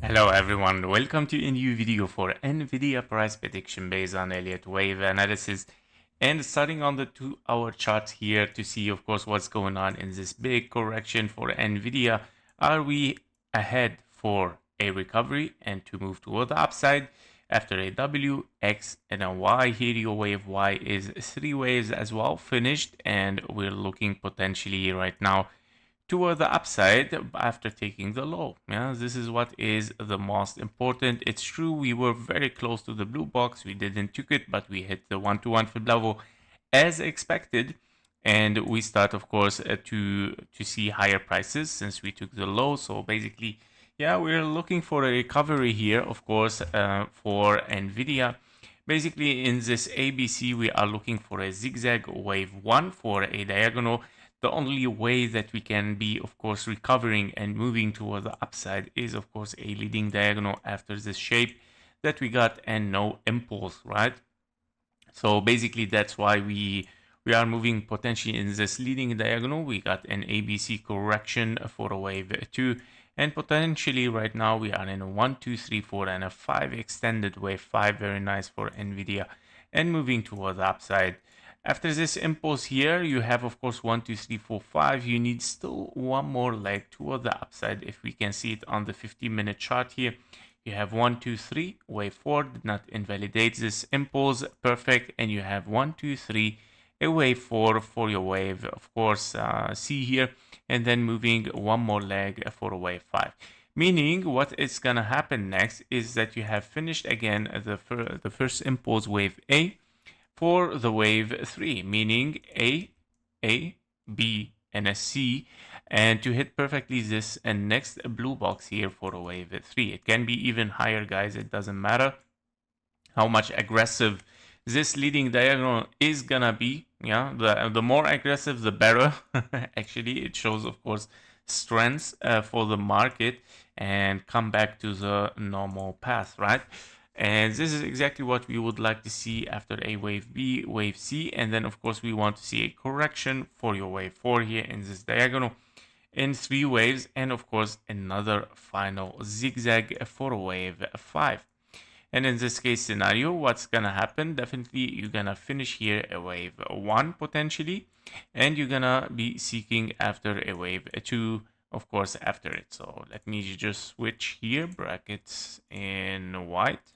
Hello everyone, welcome to a new video for Nvidia price prediction based on Elliott wave analysis, and starting on the 2-hour chart here to see of course what's going on in this big correction for Nvidia. Are we ahead for a recovery and to move toward the upside after a W, X and a Y? Here your wave Y is 3 waves as well finished, and we're looking potentially right now toward the upside after taking the low. Yeah, this is what is the most important. It's true we were very close to the blue box, we didn't took it, but we hit the 1-to-1 fib level as expected, and we start of course to see higher prices since we took the low. So basically, yeah, we're looking for a recovery here of course for Nvidia. Basically in this ABC we are looking for a zigzag wave 1 for a diagonal. The only way that we can be of course recovering and moving toward the upside is of course a leading diagonal after this shape that we got and no impulse, right? So basically that's why we are moving potentially in this leading diagonal. We got an ABC correction for a wave 2, and potentially right now we are in a 1, 2, 3, 4 and a 5 extended wave 5. Very nice for Nvidia and moving toward the upside. After this impulse here, you have of course 1, 2, 3, 4, 5. You need still one more leg toward the upside. If we can see it on the 15-minute chart here, you have 1, 2, 3, wave 4 did not invalidate this impulse, perfect, and you have 1, 2, 3, a wave 4 for your wave, of course, C here, and then moving one more leg for a wave 5. Meaning what is gonna happen next is that you have finished again the first impulse wave A for the wave 3, meaning A, B, and a C, and to hit perfectly this and next blue box here for a wave 3. It can be even higher, guys. It doesn't matter how much aggressive this leading diagonal is gonna be. Yeah, the more aggressive the better. Actually, it shows of course strength for the market and come back to the normal path, right? And this is exactly what we would like to see after a wave B, wave C, and then of course we want to see a correction for your wave 4 here in this diagonal in 3 waves, and of course another final zigzag for wave 5. And in this case scenario, what's gonna happen? Definitely you're gonna finish here a wave 1 potentially, and you're gonna be seeking after a wave 2 of course after it. So let me just switch here, brackets in white,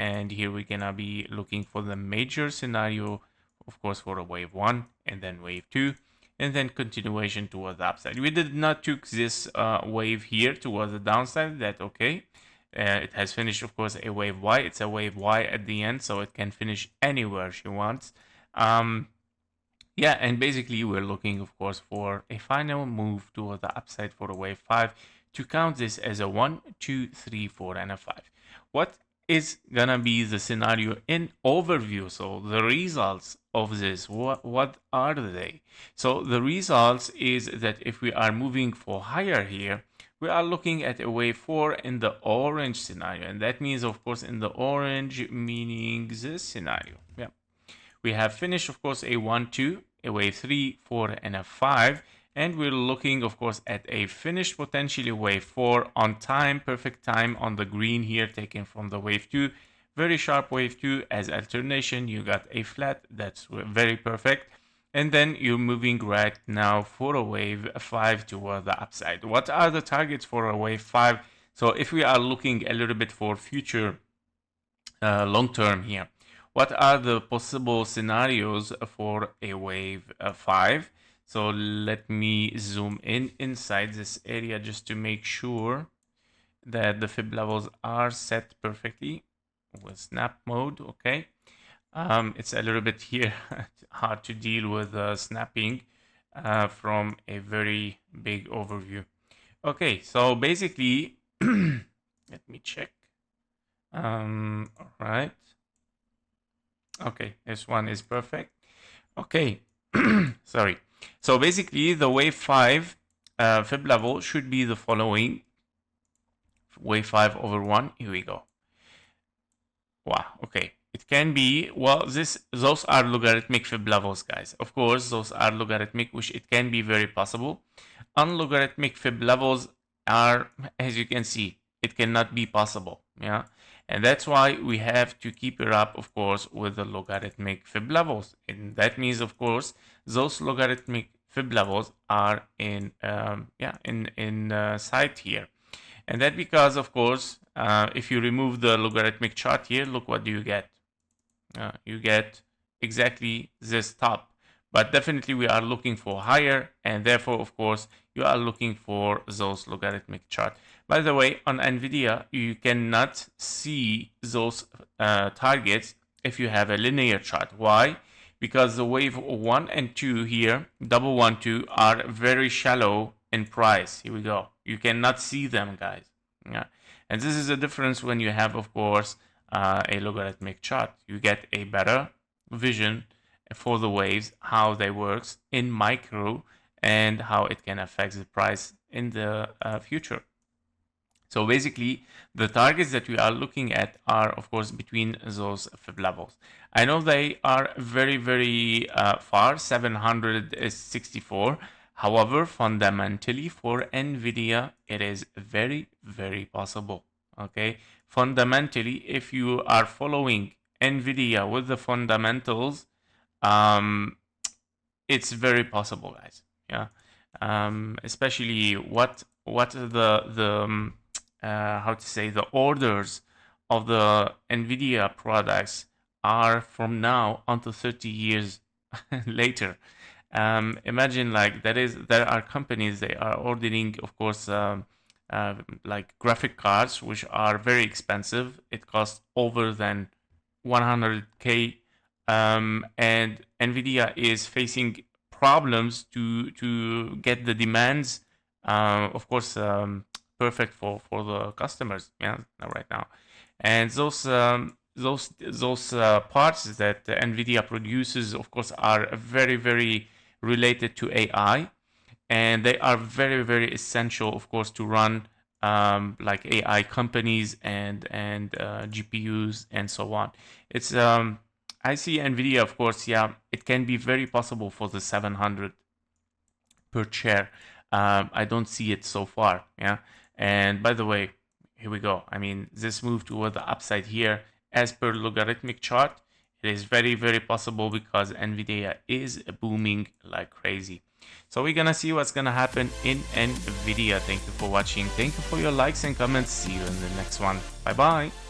and here we're gonna be looking for the major scenario of course for a wave 1 and then wave 2 and then continuation towards the upside. We did not took this wave here towards the downside. That okay, it has finished of course a wave Y. It's a wave Y at the end, so it can finish anywhere she wants. Yeah, and basically we're looking of course for a final move toward the upside for a wave 5 to count this as a 1, 2, 3, 4 and a 5. What is gonna be the scenario in overview? So the results of this, what are they? So the results is that if we are moving for higher here, we are looking at a wave 4 in the orange scenario, and that means of course in the orange meaning this scenario. Yeah, we have finished of course a 1, 2, a wave 3, 4 and a 5, and we're looking of course at a finished potentially wave 4 on time, perfect time on the green here taken from the wave 2, very sharp wave 2 as alternation. You got a flat, that's very perfect, and then you're moving right now for a wave 5 toward the upside. What are the targets for a wave 5? So if we are looking a little bit for future long term here, what are the possible scenarios for a wave 5? So let me zoom in inside this area just to make sure that the fib levels are set perfectly with snap mode. Okay, it's a little bit here hard to deal with snapping from a very big overview. Okay, so basically let me check. All right, okay, this one is perfect. Okay, sorry. So basically the wave 5 fib level should be the following. Wave 5 over 1, here we go. Wow, okay. It can be, well, those are logarithmic fib levels, guys. Of course, those are logarithmic, which it can be very possible. Unlogarithmic fib levels are, as you can see, it cannot be possible. Yeah. And that's why we have to keep it up, of course, with the logarithmic fib levels. And that means, of course, those logarithmic fib levels are in sight here. And that because, of course, if you remove the logarithmic chart here, look what do you get. You get exactly this top. But definitely we are looking for higher, and therefore, of course, you are looking for those logarithmic chart. By the way, on Nvidia, you cannot see those targets if you have a linear chart. Why? Because the wave 1 and 2 here, double 1, 2, are very shallow in price. Here we go. You cannot see them, guys. Yeah. And this is a difference when you have, of course, a logarithmic chart. You get a better vision for the waves, how they works in micro, and how it can affect the price in the future. So basically, the targets that we are looking at are, of course, between those fib levels. I know they are very, very far, 764. However, fundamentally for Nvidia, it is very, very possible. Okay, fundamentally, if you are following Nvidia with the fundamentals, it's very possible, guys. Yeah, especially what the how to say, the orders of the Nvidia products are from now until 30 years later. Imagine, like, there are companies, they are ordering, of course, like graphic cards, which are very expensive. It costs over than 100K, and Nvidia is facing problems to get the demands, of course, perfect for the customers, yeah, right now. And those parts that Nvidia produces, of course, are very, very related to AI, and they are very, very essential, of course, to run like AI companies and GPUs and so on. It's I see Nvidia, of course, yeah, it can be very possible for the 700 per share. I don't see it so far, yeah. And by the way, here we go. I mean, this move toward the upside here, as per logarithmic chart, it is very, very possible because Nvidia is booming like crazy. So we're gonna see what's gonna happen in Nvidia. Thank you for watching. Thank you for your likes and comments. See you in the next one. Bye bye.